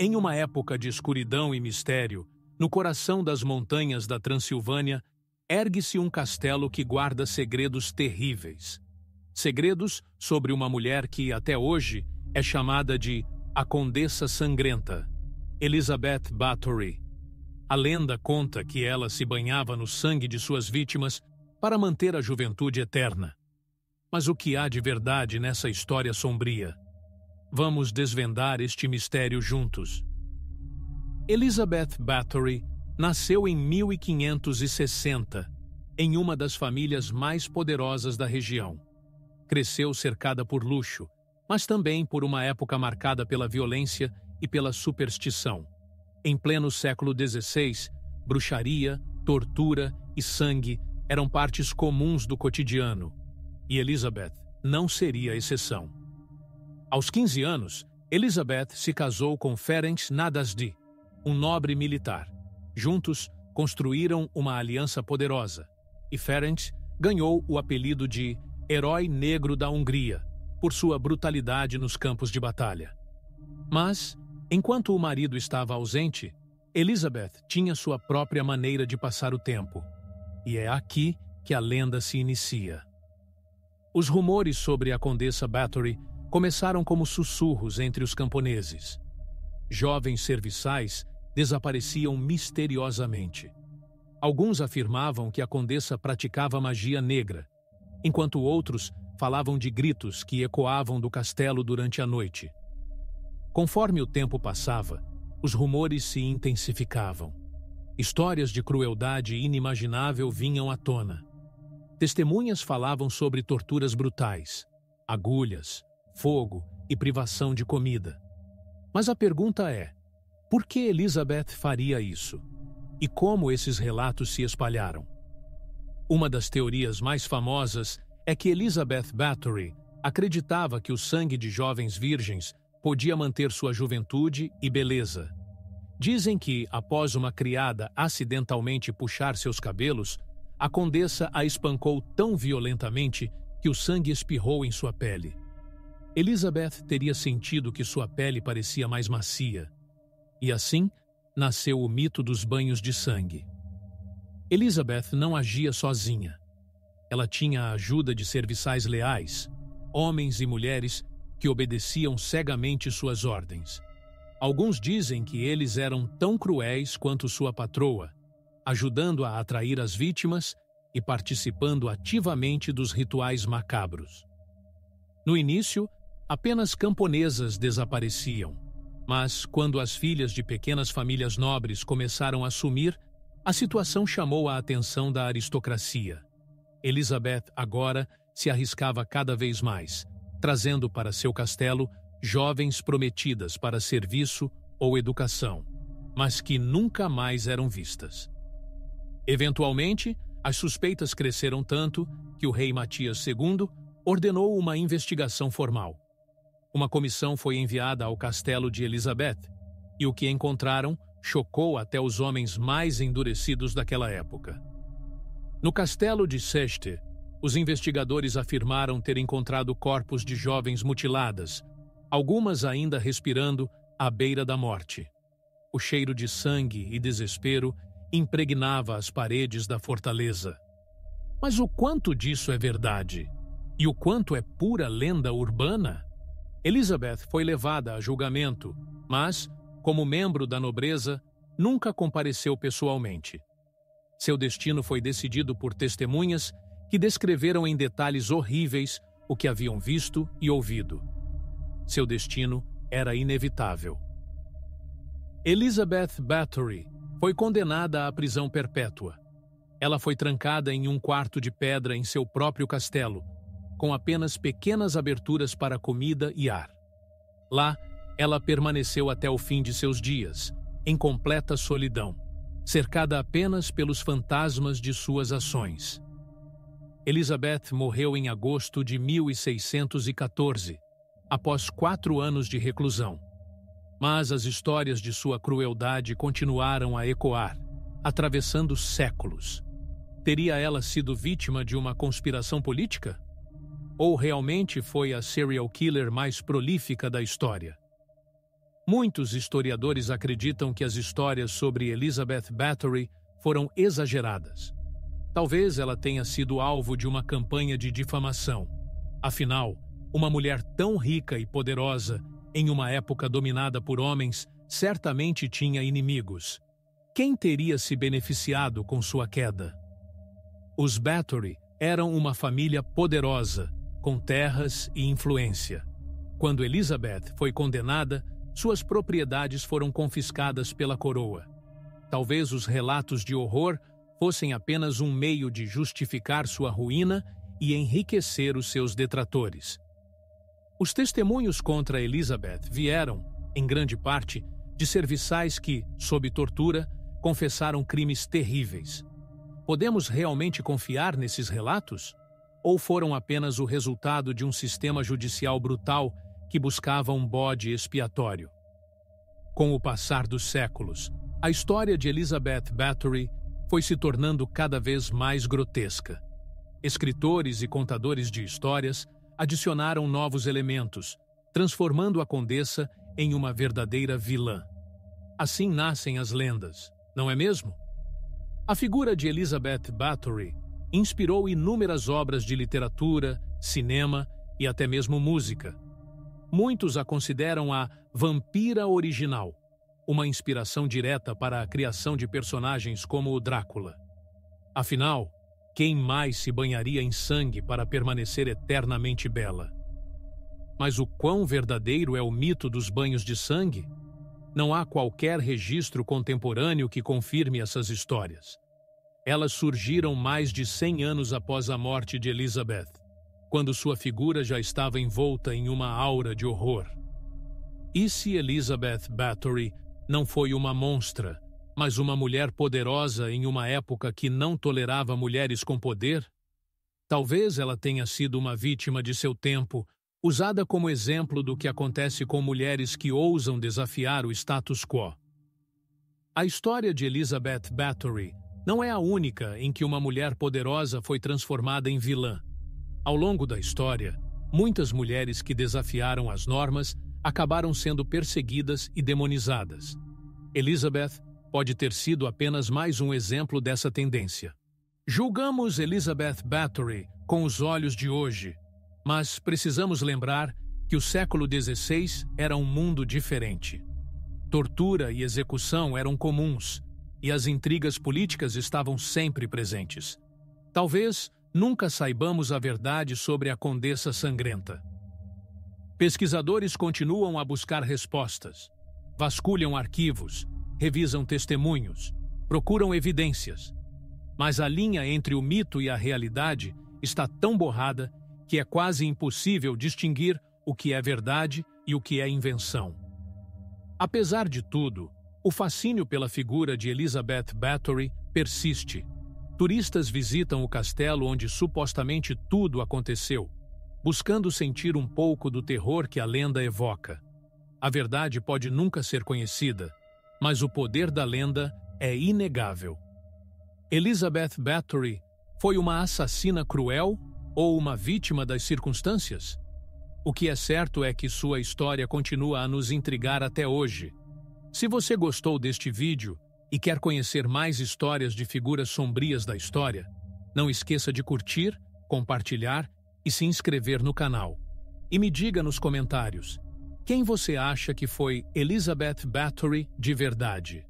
Em uma época de escuridão e mistério, no coração das montanhas da Transilvânia, ergue-se um castelo que guarda segredos terríveis. Segredos sobre uma mulher que, até hoje, é chamada de a Condessa Sangrenta, Elizabeth Bathory. A lenda conta que ela se banhava no sangue de suas vítimas para manter a juventude eterna. Mas o que há de verdade nessa história sombria? Vamos desvendar este mistério juntos. Elizabeth Bathory nasceu em 1560, em uma das famílias mais poderosas da região. Cresceu cercada por luxo, mas também por uma época marcada pela violência e pela superstição. Em pleno século XVI, bruxaria, tortura e sangue eram partes comuns do cotidiano, e Elizabeth não seria exceção. Aos 15 anos, Elizabeth se casou com Ferenc Nadasdy, um nobre militar. Juntos, construíram uma aliança poderosa, e Ferenc ganhou o apelido de Herói Negro da Hungria, por sua brutalidade nos campos de batalha. Mas, enquanto o marido estava ausente, Elizabeth tinha sua própria maneira de passar o tempo, e é aqui que a lenda se inicia. Os rumores sobre a Condessa Bathory começaram como sussurros entre os camponeses. Jovens serviçais desapareciam misteriosamente. Alguns afirmavam que a condessa praticava magia negra, enquanto outros falavam de gritos que ecoavam do castelo durante a noite. Conforme o tempo passava, os rumores se intensificavam. Histórias de crueldade inimaginável vinham à tona. Testemunhas falavam sobre torturas brutais, agulhas, fogo e privação de comida. Mas a pergunta é: por que Elizabeth faria isso? E como esses relatos se espalharam? Uma das teorias mais famosas é que Elizabeth Bathory acreditava que o sangue de jovens virgens podia manter sua juventude e beleza. Dizem que, após uma criada acidentalmente puxar seus cabelos, a condessa a espancou tão violentamente que o sangue espirrou em sua pele. Elizabeth teria sentido que sua pele parecia mais macia. E assim, nasceu o mito dos banhos de sangue. Elizabeth não agia sozinha. Ela tinha a ajuda de serviçais leais, homens e mulheres que obedeciam cegamente suas ordens. Alguns dizem que eles eram tão cruéis quanto sua patroa, ajudando a atrair as vítimas e participando ativamente dos rituais macabros. No início, apenas camponesas desapareciam, mas quando as filhas de pequenas famílias nobres começaram a sumir, a situação chamou a atenção da aristocracia. Elizabeth agora se arriscava cada vez mais, trazendo para seu castelo jovens prometidas para serviço ou educação, mas que nunca mais eram vistas. Eventualmente, as suspeitas cresceram tanto que o rei Matias II ordenou uma investigação formal. Uma comissão foi enviada ao castelo de Elizabeth, e o que encontraram chocou até os homens mais endurecidos daquela época. No castelo de Seste, os investigadores afirmaram ter encontrado corpos de jovens mutiladas, algumas ainda respirando à beira da morte. O cheiro de sangue e desespero impregnava as paredes da fortaleza. Mas o quanto disso é verdade? E o quanto é pura lenda urbana? Elizabeth foi levada a julgamento, mas, como membro da nobreza, nunca compareceu pessoalmente. Seu destino foi decidido por testemunhas que descreveram em detalhes horríveis o que haviam visto e ouvido. Seu destino era inevitável. Elizabeth Bathory foi condenada à prisão perpétua. Ela foi trancada em um quarto de pedra em seu próprio castelo, com apenas pequenas aberturas para comida e ar. Lá, ela permaneceu até o fim de seus dias, em completa solidão, cercada apenas pelos fantasmas de suas ações. Elizabeth morreu em agosto de 1614, após 4 anos de reclusão. Mas as histórias de sua crueldade continuaram a ecoar, atravessando séculos. Teria ela sido vítima de uma conspiração política? Ou realmente foi a serial killer mais prolífica da história? Muitos historiadores acreditam que as histórias sobre Elizabeth Bathory foram exageradas. Talvez ela tenha sido alvo de uma campanha de difamação. Afinal, uma mulher tão rica e poderosa, em uma época dominada por homens, certamente tinha inimigos. Quem teria se beneficiado com sua queda? Os Bathory eram uma família poderosa, com terras e influência. Quando Elizabeth foi condenada, suas propriedades foram confiscadas pela coroa. Talvez os relatos de horror fossem apenas um meio de justificar sua ruína e enriquecer os seus detratores. Os testemunhos contra Elizabeth vieram, em grande parte, de serviçais que, sob tortura, confessaram crimes terríveis. Podemos realmente confiar nesses relatos? Ou foram apenas o resultado de um sistema judicial brutal que buscava um bode expiatório? Com o passar dos séculos, a história de Elizabeth Bathory foi se tornando cada vez mais grotesca. Escritores e contadores de histórias adicionaram novos elementos, transformando a condessa em uma verdadeira vilã. Assim nascem as lendas, não é mesmo? A figura de Elizabeth Bathory inspirou inúmeras obras de literatura, cinema e até mesmo música. Muitos a consideram a vampira original, uma inspiração direta para a criação de personagens como o Drácula. Afinal, quem mais se banharia em sangue para permanecer eternamente bela? Mas o quão verdadeiro é o mito dos banhos de sangue? Não há qualquer registro contemporâneo que confirme essas histórias. Elas surgiram mais de 100 anos após a morte de Elizabeth, quando sua figura já estava envolta em uma aura de horror. E se Elizabeth Bathory não foi uma monstra, mas uma mulher poderosa em uma época que não tolerava mulheres com poder? Talvez ela tenha sido uma vítima de seu tempo, usada como exemplo do que acontece com mulheres que ousam desafiar o status quo. A história de Elizabeth Bathory não é a única em que uma mulher poderosa foi transformada em vilã. Ao longo da história, muitas mulheres que desafiaram as normas acabaram sendo perseguidas e demonizadas. Elizabeth pode ter sido apenas mais um exemplo dessa tendência. Julgamos Elizabeth Bathory com os olhos de hoje, mas precisamos lembrar que o século XVI era um mundo diferente. Tortura e execução eram comuns, e as intrigas políticas estavam sempre presentes. Talvez nunca saibamos a verdade sobre a Condessa Sangrenta. Pesquisadores continuam a buscar respostas, vasculham arquivos, revisam testemunhos, procuram evidências. Mas a linha entre o mito e a realidade está tão borrada que é quase impossível distinguir o que é verdade e o que é invenção. Apesar de tudo, o fascínio pela figura de Elizabeth Bathory persiste. Turistas visitam o castelo onde supostamente tudo aconteceu, buscando sentir um pouco do terror que a lenda evoca. A verdade pode nunca ser conhecida, mas o poder da lenda é inegável. Elizabeth Bathory foi uma assassina cruel ou uma vítima das circunstâncias? O que é certo é que sua história continua a nos intrigar até hoje. Se você gostou deste vídeo e quer conhecer mais histórias de figuras sombrias da história, não esqueça de curtir, compartilhar e se inscrever no canal. E me diga nos comentários, quem você acha que foi Elizabeth Bathory de verdade?